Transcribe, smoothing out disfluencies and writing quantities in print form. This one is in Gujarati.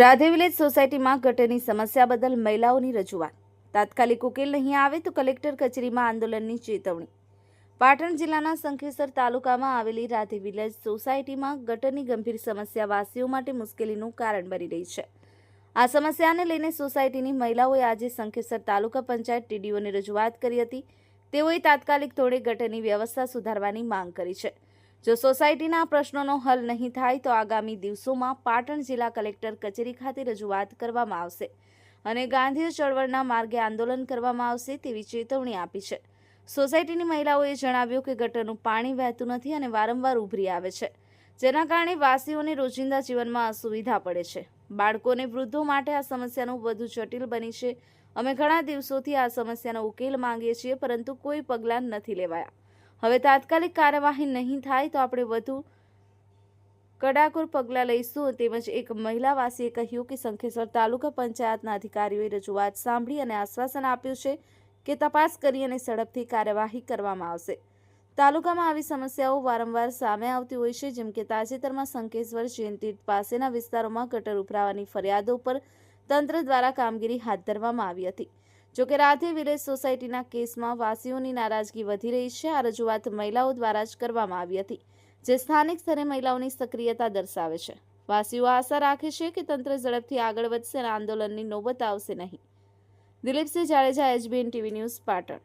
રાધે વિલેજ સોસાયટીમાં ગટરની સમસ્યા બદલ મહિલાઓની રજૂઆત. તાત્કાલિક ઉકેલ નહીં આવે તો કલેક્ટર કચેરીમાં આંદોલનની ચેતવણી. પાટણ જિલ્લાના શંખેશ્વર તાલુકામાં આવેલી રાધે વિલેજ સોસાયટીમાં ગટરની ગંભીર સમસ્યા વાસીઓ માટે મુશ્કેલીનું કારણ બની રહી છે. આ સમસ્યાને લઈને સોસાયટીની મહિલાઓએ આજે શંખેશ્વર તાલુકા પંચાયત ટીડીઓને રજૂઆત કરી હતી. તેઓએ તાત્કાલિક ધોરણે ગટરની વ્યવસ્થા સુધારવાની માંગ કરી છે. જો સોસાયટીના પ્રશ્નોનો હલ નહીં થાય તો આગામી દિવસોમાં પાટણ જિલ્લા કલેક્ટર કચેરી ખાતે રજૂઆત કરવામાં આવશે અને ગાંધી ચળવળના માર્ગે આંદોલન કરવામાં આવશે તેવી ચેતવણી આપી છે. સોસાયટીની મહિલાઓએ જણાવ્યું કે ગટરનું પાણી વહેતું નથી અને વારંવાર ઉભરી આવે છે, જેના કારણે વાસીઓને રોજિંદા જીવનમાં અસુવિધા પડે છે. બાળકો અને વૃદ્ધો માટે આ સમસ્યાનું વધુ જટિલ બની છે. અમે ઘણા દિવસોથી આ સમસ્યાનો ઉકેલ માંગીએ છીએ, પરંતુ કોઈ પગલાં નથી લેવાયા. હવે તાત્કાલિક કાર્યવાહી નહીં થાય તો આપણે વધુ કડાકૂર પગલાં લઈશું. તેમજ એક મહિલાવાસીએ કહ્યું કે શંખેશ્વર તાલુકા પંચાયતના અધિકારીઓએ રજૂઆત સાંભળી અને આશ્વાસન આપ્યું છે કે તપાસ કરી અને ઝડપથી કાર્યવાહી કરવામાં આવશે. તાલુકામાં આવી સમસ્યાઓ વારંવાર સામે આવતી હોય છે, જેમ કે તાજેતરમાં શંખેશ્વર જૈનતીર્થ પાસેના વિસ્તારોમાં ગટર ઉભરાવાની ફરિયાદો પર તંત્ર દ્વારા કામગીરી હાથ ધરવામાં આવી હતી. જોકે રાધે વિલેજ સોસાયટીના કેસમાં વાસીઓની નારાજગી વધી રહી છે. આ રજૂઆત મહિલાઓ દ્વારા જ કરવામાં આવી હતી, જે સ્થાનિક સ્તરે મહિલાઓની સક્રિયતા દર્શાવે છે. વાસીઓ આશા રાખે છે કે તંત્ર ઝડપથી આગળ વધશે અને આંદોલનની નોબત આવશે નહીં. Dilipsinh Jadeja, HBN TV news, Patan.